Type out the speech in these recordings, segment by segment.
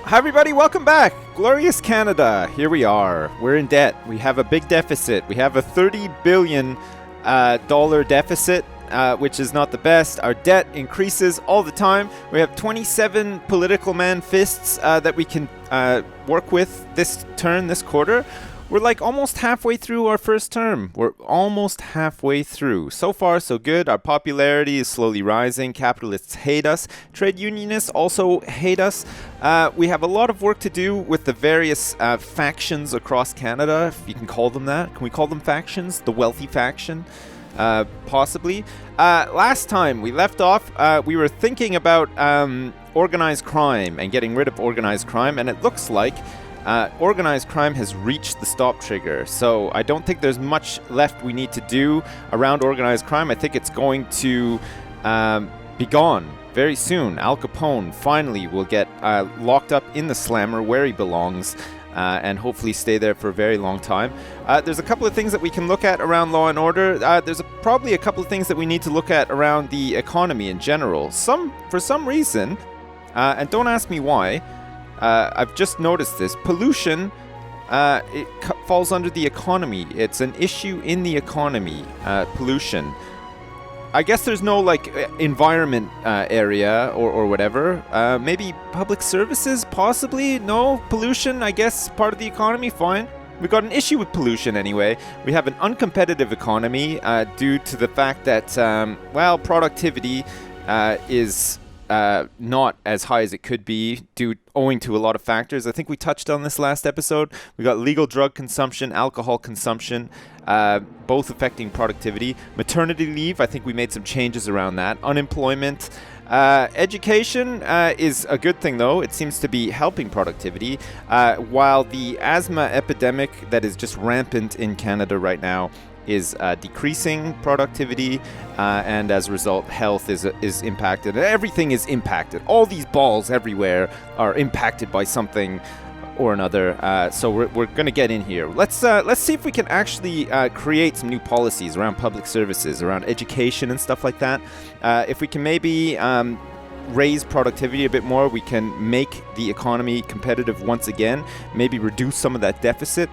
Hi everybody, welcome back. Glorious Canada. Here we are. We're in debt. We have a big deficit. We have a $30 billion dollar deficit, which is not the best. Our debt increases all the time. We have 27 political man fists that we can work with this quarter. We're like almost halfway through our first term. We're almost halfway through. So far, so good. Our popularity is slowly rising. Capitalists hate us. Trade unionists also hate us. We have a lot of work to do with the various factions across Canada, if you can call them that. Can we call them factions? The wealthy faction? Possibly. Last time we left off, we were thinking about organized crime and getting rid of organized crime, and it looks like organized crime has reached the stop trigger. So I don't think there's much left we need to do around organized crime. I think it's going to be gone very soon. Al Capone finally will get locked up in the slammer where he belongs and hopefully stay there for a very long time. There's a couple of things that we can look at around law and order. There's probably a couple of things that we need to look at around the economy in general. For some reason, and don't ask me why, I've just noticed this. Pollution, it falls under the economy. It's an issue in the economy, pollution. I guess there's no, environment area or whatever. Maybe public services, possibly? No? Pollution, I guess, part of the economy? Fine. We've got an issue with pollution anyway. We have an uncompetitive economy due to the fact that, productivity is not as high as it could be owing to a lot of factors. I think we touched on this last episode. We got legal drug consumption, alcohol consumption, both affecting productivity. Maternity leave, I think we made some changes around that. Unemployment. Education is a good thing, though. It seems to be helping productivity, while the asthma epidemic that is just rampant in Canada right now is decreasing productivity, and as a result, health is impacted. Everything is impacted. All these balls everywhere are impacted by something or another. So we're going to get in here. Let's see if we can actually create some new policies around public services, around education and stuff like that. If we can maybe raise productivity a bit more, we can make the economy competitive once again, maybe reduce some of that deficit.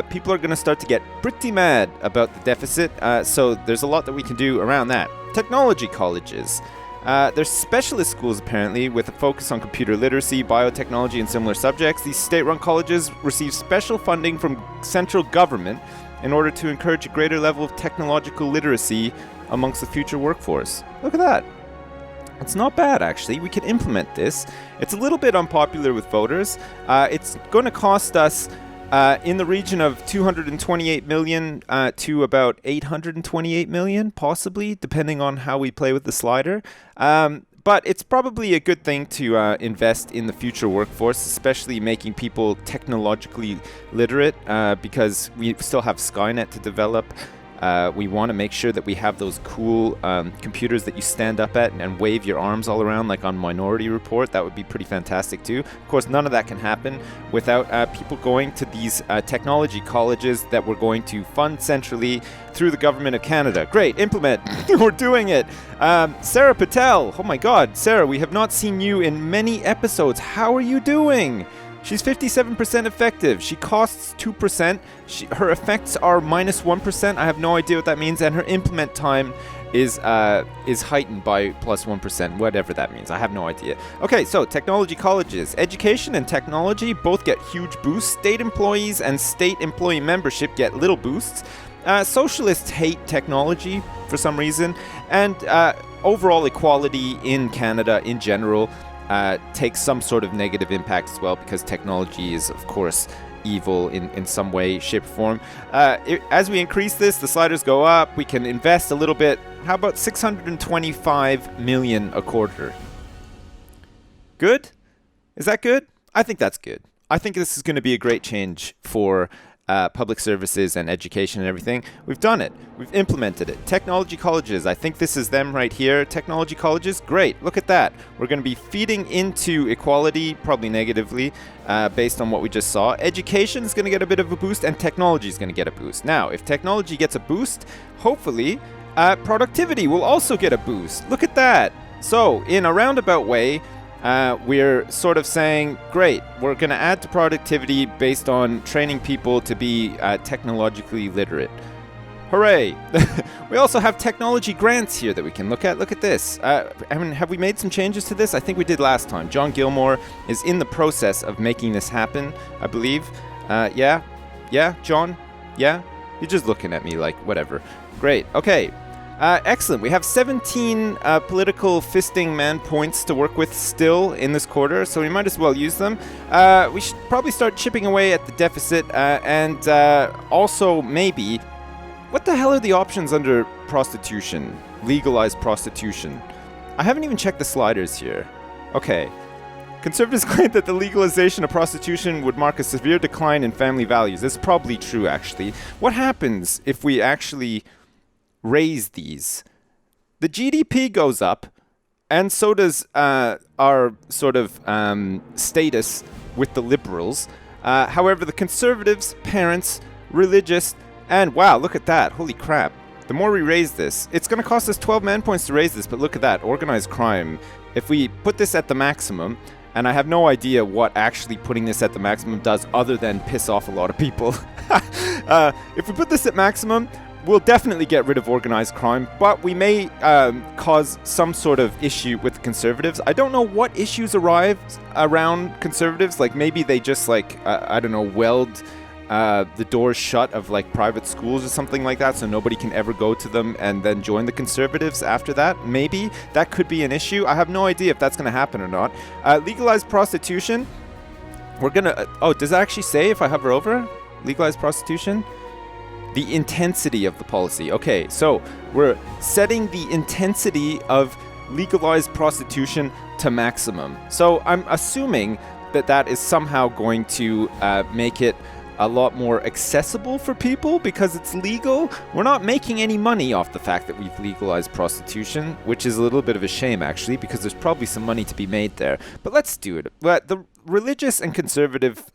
People are going to start to get pretty mad about the deficit, so there's a lot that we can do around that. Technology colleges. There's specialist schools, apparently, with a focus on computer literacy, biotechnology, and similar subjects. These state-run colleges receive special funding from central government in order to encourage a greater level of technological literacy amongst the future workforce. Look at that. It's not bad, actually. We can implement this. It's a little bit unpopular with voters. It's going to cost us in the region of $228 million to about $828 million, possibly, depending on how we play with the slider. But it's probably a good thing to invest in the future workforce, especially making people technologically literate, because we still have Skynet to develop. We want to make sure that we have those cool computers that you stand up at and wave your arms all around like on Minority Report. That would be pretty fantastic too. Of course, none of that can happen without people going to these technology colleges that we're going to fund centrally through the Government of Canada. Great, implement. We're doing it. Sarah Patel. Oh my God, Sarah, we have not seen you in many episodes. How are you doing? She's 57% effective. She costs 2%. Her effects are minus 1%. I have no idea what that means. And her implement time is heightened by plus 1%, whatever that means. I have no idea. Okay, so technology colleges. Education and technology both get huge boosts. State employees and state employee membership get little boosts. Socialists hate technology for some reason. And overall equality in Canada in general takes some sort of negative impact as well, because technology is, of course, evil in some way, shape, or form. As we increase this, the sliders go up. We can invest a little bit. How about $625 million a quarter? Good? Is that good? I think that's good. I think this is going to be a great change for public services and education and everything. We've done it. We've implemented it. Technology colleges. I think this is them right here. Technology colleges. Great. Look at that. We're going to be feeding into equality, probably negatively, based on what we just saw. Education is going to get a bit of a boost, and technology is going to get a boost. Now, if technology gets a boost, hopefully, productivity will also get a boost. Look at that. So, in a roundabout way, we're sort of saying, great, we're going to add to productivity based on training people to be technologically literate. Hooray! We also have technology grants here that we can look at. Look at this. Have we made some changes to this? I think we did last time. John Gilmore is in the process of making this happen, I believe. Yeah? Yeah, John? Yeah? You're just looking at me like, whatever. Great. Okay. Excellent. We have 17 political fisting man points to work with still in this quarter, so we might as well use them. We should probably start chipping away at the deficit, and also maybe... What the hell are the options under prostitution? Legalize prostitution. I haven't even checked the sliders here. Okay. Conservatives claim that the legalization of prostitution would mark a severe decline in family values. This is probably true, actually. What happens if we actually raise these? The GDP goes up, and so does our sort of status with the liberals. However, the conservatives, parents, religious, and wow, look at that. Holy crap. The more we raise this, it's going to cost us 12 man points to raise this, but look at that. Organized crime. If we put this at the maximum, and I have no idea what actually putting this at the maximum does other than piss off a lot of people. If we put this at maximum, we'll definitely get rid of organized crime, but we may cause some sort of issue with conservatives. I don't know what issues arrive around conservatives. Like maybe they just like, I don't know, weld the doors shut of like private schools or something like that, so nobody can ever go to them and then join the conservatives after that. Maybe that could be an issue. I have no idea if that's going to happen or not. Legalize prostitution. We're gonna does it actually say if I hover over legalize prostitution? The intensity of the policy. Okay, so we're setting the intensity of legalized prostitution to maximum. So I'm assuming that that is somehow going to make it a lot more accessible for people because it's legal. We're not making any money off the fact that we've legalized prostitution, which is a little bit of a shame actually, because there's probably some money to be made there. But let's do it. But the religious and conservative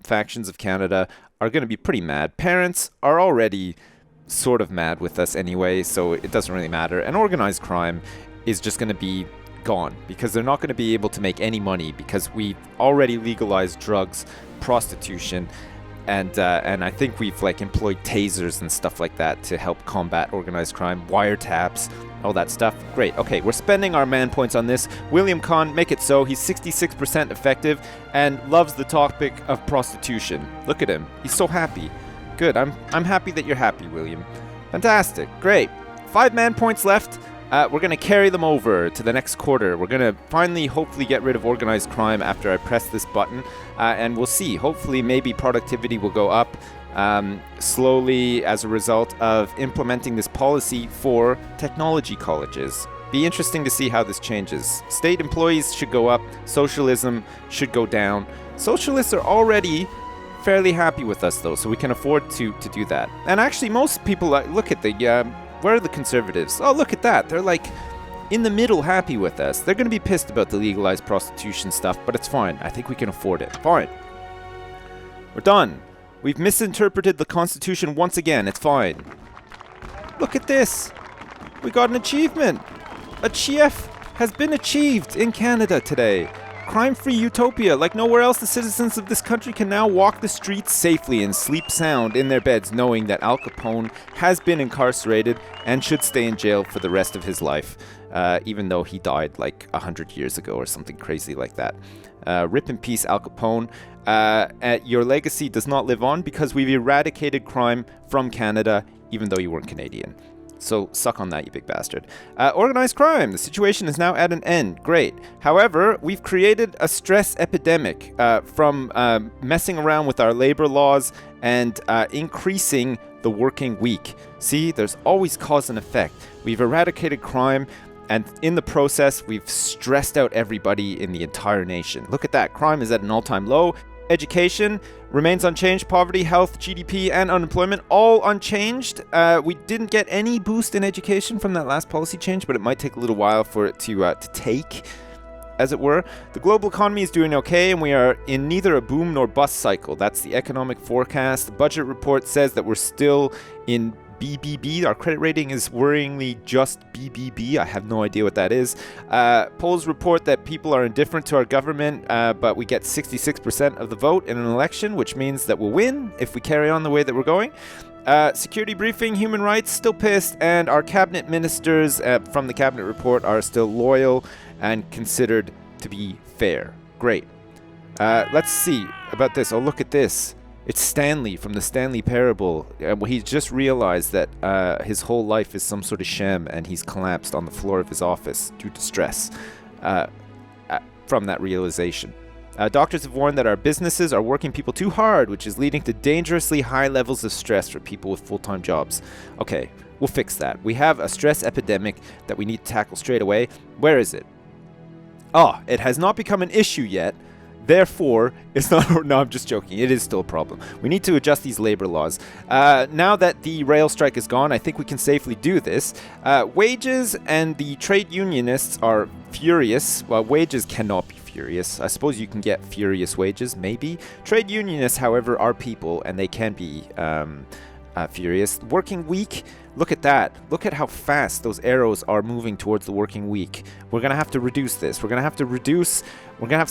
factions of Canada are going to be pretty mad. Parents are already sort of mad with us anyway, so it doesn't really matter. And organized crime is just going to be gone because they're not going to be able to make any money because we've already legalized drugs, prostitution, and I think we've like employed tasers and stuff like that to help combat organized crime, wiretaps, all that stuff. Great. Okay, we're spending our man points on this. William Kahn, make it so. He's 66% effective and loves the topic of prostitution. Look at him. He's so happy. Good. I'm happy that you're happy, William. Fantastic. Great. 5 man points left. We're going to carry them over to the next quarter. We're going to finally, hopefully, get rid of organized crime after I press this button. And we'll see. Hopefully, maybe productivity will go up slowly as a result of implementing this policy for technology colleges. Be interesting to see how this changes. State employees should go up. Socialism should go down. Socialists are already fairly happy with us, though, so we can afford to do that. And actually, most people look at the... where are the conservatives? Oh, look at that. They're like in the middle happy with us. They're going to be pissed about the legalized prostitution stuff, but it's fine. I think we can afford it. Fine. We're done. We've misinterpreted the Constitution once again. It's fine. Look at this. We got an achievement. A chief has been achieved in Canada today. Crime-free utopia. Like nowhere else, the citizens of this country can now walk the streets safely and sleep sound in their beds knowing that Al Capone has been incarcerated and should stay in jail for the rest of his life, even though he died like 100 years ago or something crazy like that. Rip in peace, Al Capone. Your legacy does not live on because we've eradicated crime from Canada, even though you weren't Canadian. So suck on that, you big bastard. Organized crime. The situation is now at an end. Great. However, we've created a stress epidemic from messing around with our labor laws and increasing the working week. See, there's always cause and effect. We've eradicated crime, and in the process, we've stressed out everybody in the entire nation. Look at that. Crime is at an all-time low. Education remains unchanged. Poverty, health, GDP, and unemployment all unchanged. We didn't get any boost in education from that last policy change, but it might take a little while for it to take, as it were. The global economy is doing okay, and we are in neither a boom nor bust cycle. That's the economic forecast. The budget report says that we're still in BBB. Our credit rating is worryingly just BBB. I have no idea what that is. Polls report that people are indifferent to our government, but we get 66% of the vote in an election, which means that we'll win if we carry on the way that we're going. Security briefing, human rights, still pissed, and our cabinet ministers from the cabinet report are still loyal and considered to be fair. Great. Let's see about this. Oh, look at this. It's Stanley from the Stanley Parable. He's just realized that his whole life is some sort of sham, and he's collapsed on the floor of his office due to stress from that realization. Doctors have warned that our businesses are working people too hard, which is leading to dangerously high levels of stress for people with full-time jobs. Okay, we'll fix that. We have a stress epidemic that we need to tackle straight away. Where is it? Oh, it has not become an issue yet. Therefore, it's not... No, I'm just joking. It is still a problem. We need to adjust these labor laws. Now that the rail strike is gone, I think we can safely do this. Wages and the trade unionists are furious. Well, wages cannot be furious. I suppose you can get furious wages, maybe. Trade unionists, however, are people, and they can be furious. Working week, look at that. Look at how fast those arrows are moving towards the working week. We're going to have to reduce this. We're going to have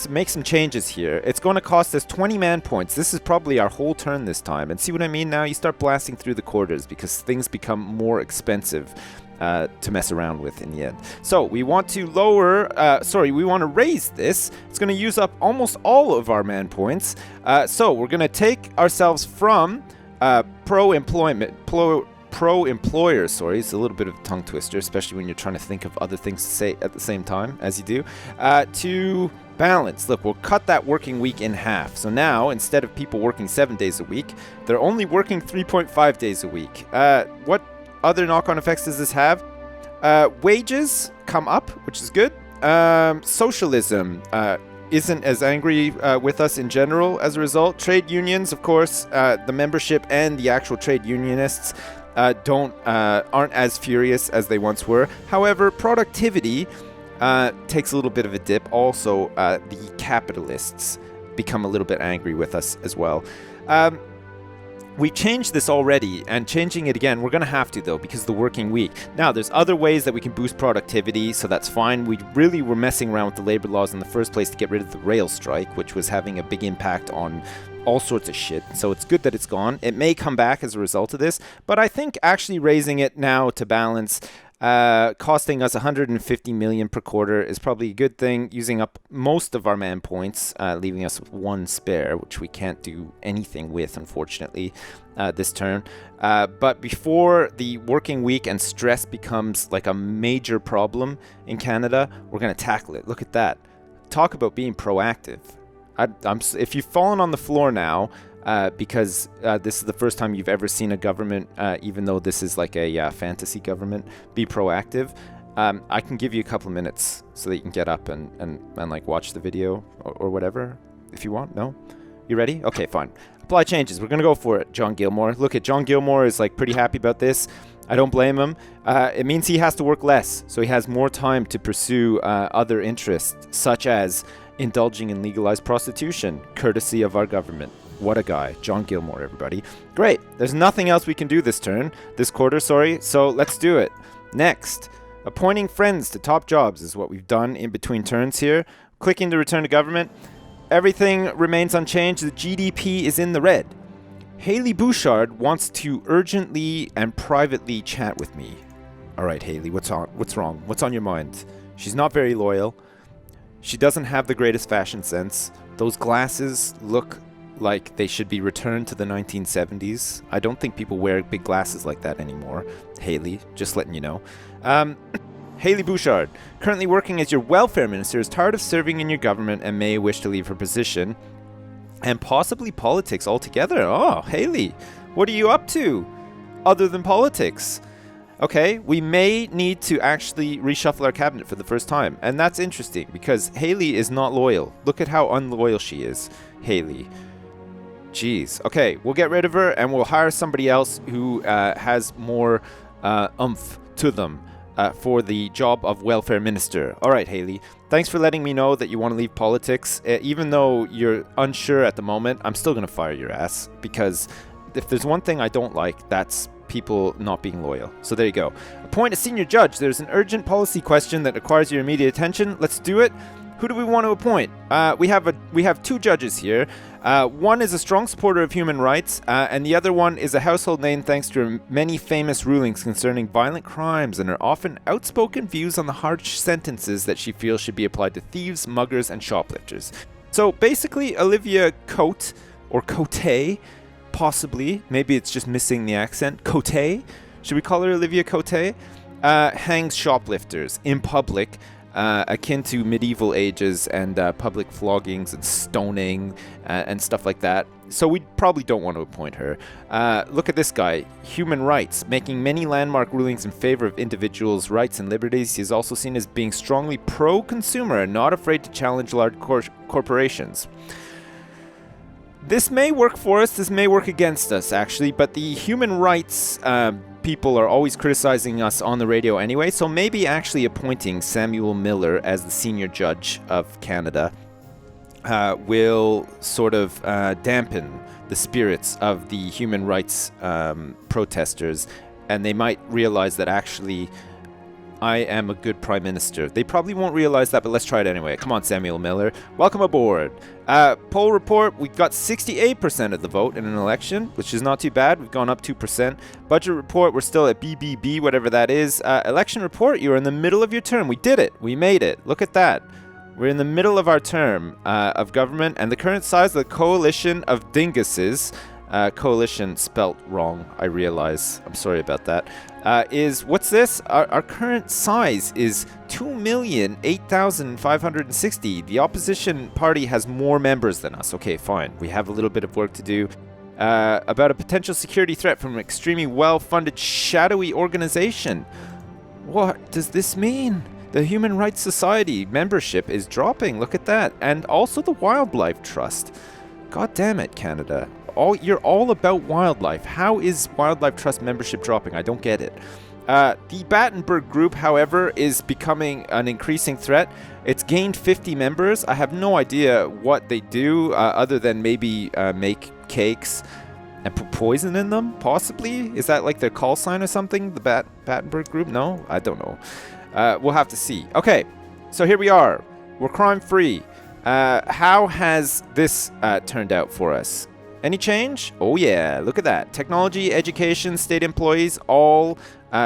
to make some changes here. It's going to cost us 20 man points. This is probably our whole turn this time. And see what I mean now? You start blasting through the quarters because things become more expensive to mess around with in the end. So we want to we want to raise this. It's going to use up almost all of our man points. So we're going to take ourselves from pro-employer, it's a little bit of a tongue twister, especially when you're trying to think of other things to say at the same time, as you do, to balance. Look, we'll cut that working week in half. So now, instead of people working 7 days a week, they're only working 3.5 days a week. What other knock-on effects does this have? Wages come up, which is good. Socialism isn't as angry with us in general as a result. Trade unions, of course, the membership and the actual trade unionists aren't as furious as they once were. However, productivity takes a little bit of a dip. Also, the capitalists become a little bit angry with us as well. We changed this already, and changing it again, we're going to have to, though, because of the working week. Now, there's other ways that we can boost productivity, so that's fine. We really were messing around with the labor laws in the first place to get rid of the rail strike, which was having a big impact on all sorts of shit. So it's good that it's gone. It may come back as a result of this, but I think actually raising it now to balance, costing us 150 million per quarter is probably a good thing, using up most of our man points, leaving us with one spare, which we can't do anything with, unfortunately, this turn. But before the working week and stress becomes like a major problem in Canada, we're going to tackle it. Look at that. Talk about being proactive. If you've fallen on the floor now, because this is the first time you've ever seen a government, even though this is like a fantasy government, be proactive, I can give you a couple of minutes so that you can get up and like watch the video or whatever if you want. No? You ready? Okay, fine. Apply changes. We're going to go for it, John Gilmore. Look at John Gilmore is like pretty happy about this. I don't blame him. It means he has to work less, so he has more time to pursue other interests, such as indulging in legalized prostitution, courtesy of our government. What a guy. John Gilmore, everybody. Great. There's nothing else we can do this quarter, so let's do it. Next, appointing friends to top jobs is what we've done in between turns here. Clicking to return to government. Everything remains unchanged. The GDP is in the red. Haley Bouchard wants to urgently and privately chat with me. All right, Haley, what's wrong? What's on your mind? She's not very loyal. She doesn't have the greatest fashion sense. Those glasses look like they should be returned to the 1970s. I don't think people wear big glasses like that anymore. Haley, just letting you know. Haley Bouchard, currently working as your welfare minister, is tired of serving in your government and may wish to leave her position and possibly politics altogether. Oh, Haley, what are you up to other than politics? Okay, we may need to actually reshuffle our cabinet for the first time. And that's interesting because Haley is not loyal. Look at how unloyal she is, Haley. Jeez. Okay, we'll get rid of her and we'll hire somebody else who has more oomph to them for the job of welfare minister. All right, Haley. Thanks for letting me know that you want to leave politics. Even though you're unsure at the moment, I'm still going to fire your ass because if there's one thing I don't like, that's people not being loyal. So there you go. Appoint a senior judge. There's an urgent policy question that requires your immediate attention. Let's do it. Who do we want to appoint? We have 2 judges here. One is a strong supporter of human rights, and the other one is a household name thanks to her many famous rulings concerning violent crimes and her often outspoken views on the harsh sentences that she feels should be applied to thieves, muggers, and shoplifters. So basically, Olivia Cote, or Cote, possibly, maybe it's just missing the accent, Cote, should we call her Olivia Cote, hangs shoplifters in public, akin to medieval ages and public floggings and stoning and stuff like that. So we probably don't want to appoint her. Look at this guy, human rights, making many landmark rulings in favor of individuals' rights and liberties. He is also seen as being strongly pro-consumer and not afraid to challenge large corporations. This may work for us, this may work against us, actually, but the human rights people are always criticizing us on the radio anyway, so maybe actually appointing Samuel Miller as the senior judge of Canada will sort of dampen the spirits of the human rights protesters, and they might realize that actually I am a good prime minister. They probably won't realize that, but let's try it anyway. Come on, Samuel Miller. Welcome aboard. Poll report, we got 68% of the vote in an election, which is not too bad. We've gone up 2%. Budget report, we're still at BBB, whatever that is. Election report, you're in the middle of your term. We did it. We made it. Look at that. We're in the middle of our term of government, and the current size of the coalition of dinguses, coalition spelt wrong, I realize. I'm sorry about that. Is, what's this? Our current size is 2,008,560. The opposition party has more members than us. Okay, fine. We have a little bit of work to do. About a potential security threat from an extremely well-funded shadowy organization. What does this mean? The Human Rights Society membership is dropping. Look at that. And also the Wildlife Trust. God damn it, Canada. You're all about wildlife. How is Wildlife Trust membership dropping? I don't get it. The Battenberg Group, however, is becoming an increasing threat. It's gained 50 members. I have no idea what they do other than maybe make cakes and put poison in them, possibly? Is that like their call sign or something? The Battenberg Group? No? I don't know. We'll have to see. Okay, so here we are. We're crime-free. How has this turned out for us? Any change? Oh yeah, look at that. Technology, education, state employees, all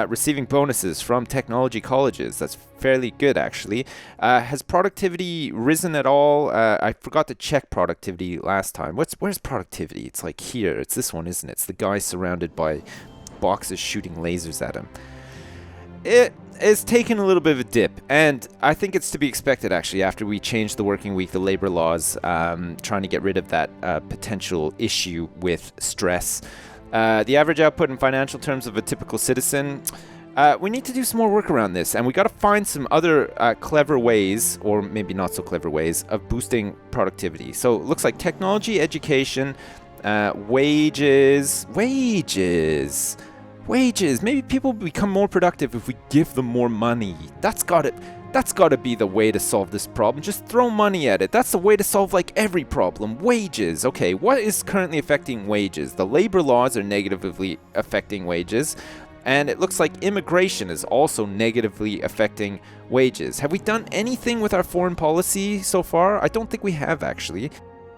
receiving bonuses from technology colleges. That's fairly good, actually. Has productivity risen at all? I forgot to check productivity last time. Where's productivity? It's like here. It's this one, isn't it? It's the guy surrounded by boxes shooting lasers at him. It is taking a little bit of a dip, and I think it's to be expected, actually, after we changed the working week, the labor laws, trying to get rid of that potential issue with stress. The average output in financial terms of a typical citizen, we need to do some more work around this, and we got to find some other clever ways, or maybe not so clever ways, of boosting productivity. So it looks like technology, education, wages. Maybe people become more productive if we give them more money. That's gotta be the way to solve this problem. Just throw money at it. That's the way to solve like every problem. Wages. Okay, what is currently affecting wages? The labor laws are negatively affecting wages. And it looks like immigration is also negatively affecting wages. Have we done anything with our foreign policy so far? I don't think we have, actually.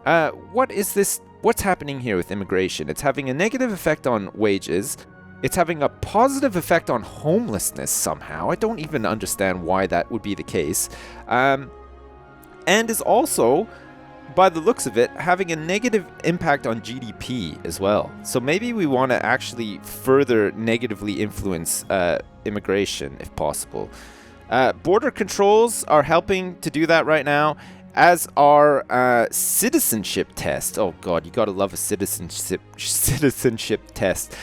What is this? What's happening here with immigration? It's having a negative effect on wages. It's having a positive effect on homelessness somehow. I don't even understand why that would be the case. And is also, by the looks of it, having a negative impact on GDP as well. So maybe we want to actually further negatively influence immigration if possible. Border controls are helping to do that right now, as our citizenship test. Oh God, you gotta love a citizenship test.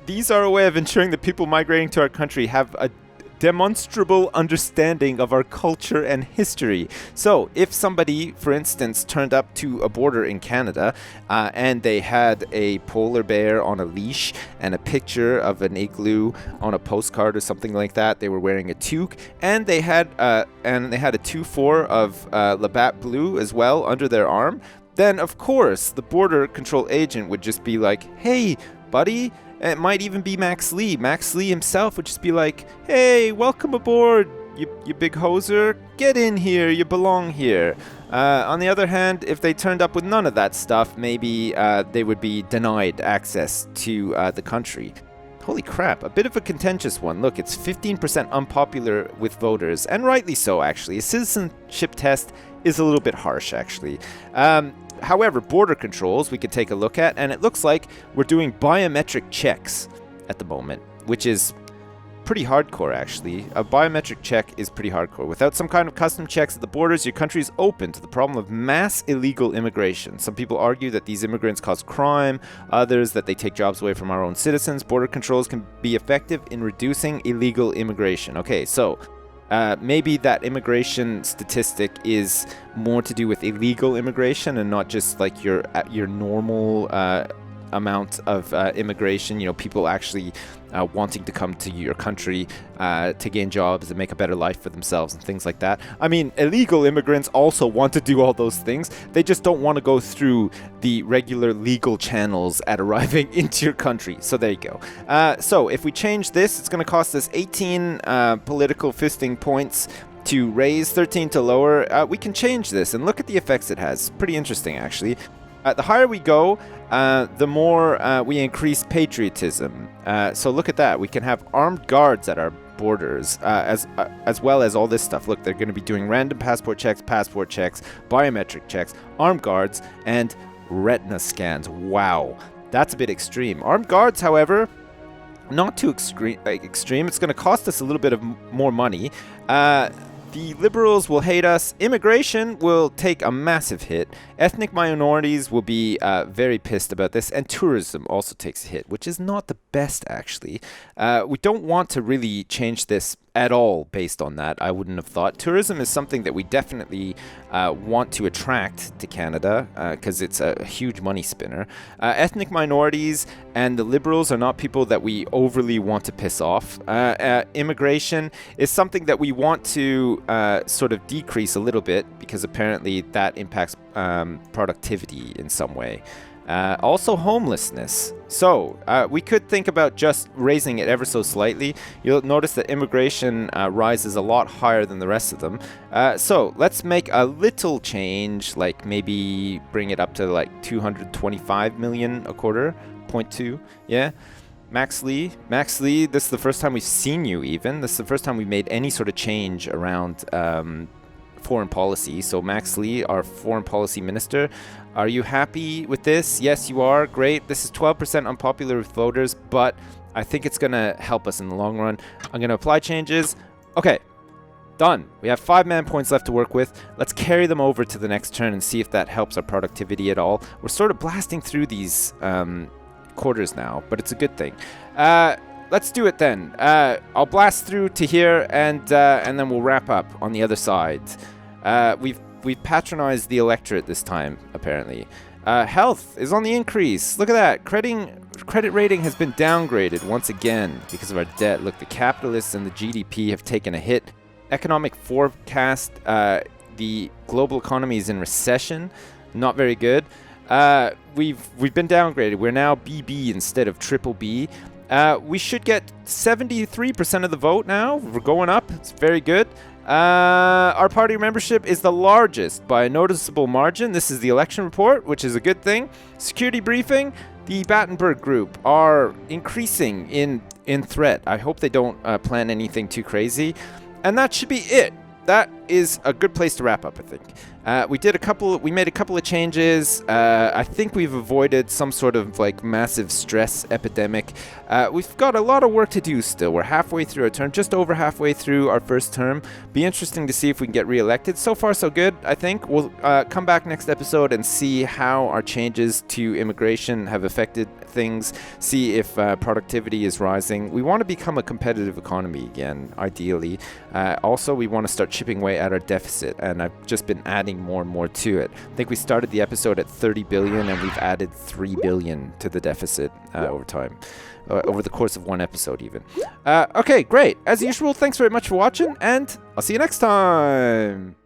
These are a way of ensuring that people migrating to our country have a demonstrable understanding of our culture and history. So if somebody, for instance, turned up to a border in Canada and they had a polar bear on a leash and a picture of an igloo on a postcard or something like that, they were wearing a toque, and they had a 2-4 of Labatt Blue as well under their arm, then of course the border control agent would just be like, hey buddy, It might even be Max Lee. Max Lee himself would just be like, hey, welcome aboard, you big hoser. Get in here, you belong here. On the other hand, if they turned up with none of that stuff, maybe they would be denied access to the country. Holy crap, a bit of a contentious one. Look, it's 15% unpopular with voters, and rightly so, actually. A citizenship test is a little bit harsh, actually. However, border controls we could take a look at, and it looks like we're doing biometric checks at the moment, which is pretty hardcore, actually. A biometric check is pretty hardcore. Without some kind of custom checks at the borders, your country is open to the problem of mass illegal immigration. Some people argue that these immigrants cause crime, others that they take jobs away from our own citizens. Border controls can be effective in reducing illegal immigration. Okay, so maybe that immigration statistic is more to do with illegal immigration and not just like your normal amount of immigration, you know, people actually wanting to come to your country to gain jobs and make a better life for themselves and things like that. I mean, illegal immigrants also want to do all those things. They just don't want to go through the regular legal channels at arriving into your country. So there you go. So if we change this, it's going to cost us 18 political fisting points to raise, 13 to lower. We can change this and look at the effects it has. Pretty interesting, actually. The higher we go, the more we increase patriotism. So look at that. We can have armed guards at our borders, as well as all this stuff. Look, they're going to be doing random passport checks, biometric checks, armed guards, and retina scans. Wow, that's a bit extreme. Armed guards, however, not too extreme. It's going to cost us a little bit of more money. The liberals will hate us. Immigration will take a massive hit. Ethnic minorities will be very pissed about this. And tourism also takes a hit, which is not the best, actually. We don't want to really change this at all based on that, I wouldn't have thought. Tourism is something that we definitely want to attract to Canada because it's a huge money spinner. Ethnic minorities and the liberals are not people that we overly want to piss off. Immigration is something that we want to sort of decrease a little bit because apparently that impacts productivity in some way. Also homelessness. So we could think about just raising it ever so slightly. You'll notice that immigration rises a lot higher than the rest of them. So let's make a little change, like maybe bring it up to like 225 million a quarter, 0.2, yeah. Max Lee, this is the first time we've seen you even. This is the first time we've made any sort of change around foreign policy. So Max Lee, our foreign policy minister, are you happy with this? Yes, you are. Great. This is 12% unpopular with voters, but I think it's going to help us in the long run. I'm going to apply changes. Okay, done. We have 5 man points left to work with. Let's carry them over to the next turn and see if that helps our productivity at all. We're sort of blasting through these quarters now, but it's a good thing. Let's do it then. I'll blast through to here, and then we'll wrap up on the other side. We've patronized the electorate this time, apparently. Health is on the increase. Look at that. Credit rating has been downgraded once again because of our debt. Look, the capitalists and the GDP have taken a hit. Economic forecast, the global economy is in recession. Not very good. We've been downgraded. We're now BB instead of triple B. We should get 73% of the vote now. We're going up. It's very good. Our party membership is the largest by a noticeable margin. This is the election report, which is a good thing. Security briefing. The Battenberg group are increasing in threat. I hope they don't plan anything too crazy. And that should be it. That is a good place to wrap up, I think. We made a couple of changes. I think we've avoided some sort of like massive stress epidemic. We've got a lot of work to do still. We're halfway through our term, just over halfway through our first term. Be interesting to see if we can get reelected. So far, so good, I think. We'll come back next episode and see how our changes to immigration have affected things, see if productivity is rising. We want to become a competitive economy again, ideally. Also, we want to start chipping away at our deficit, and I've just been adding more and more to it. I think we started the episode at 30 billion and we've added 3 billion to the deficit over time, over the course of one episode even. Okay, great. As usual, thanks very much for watching, and I'll see you next time.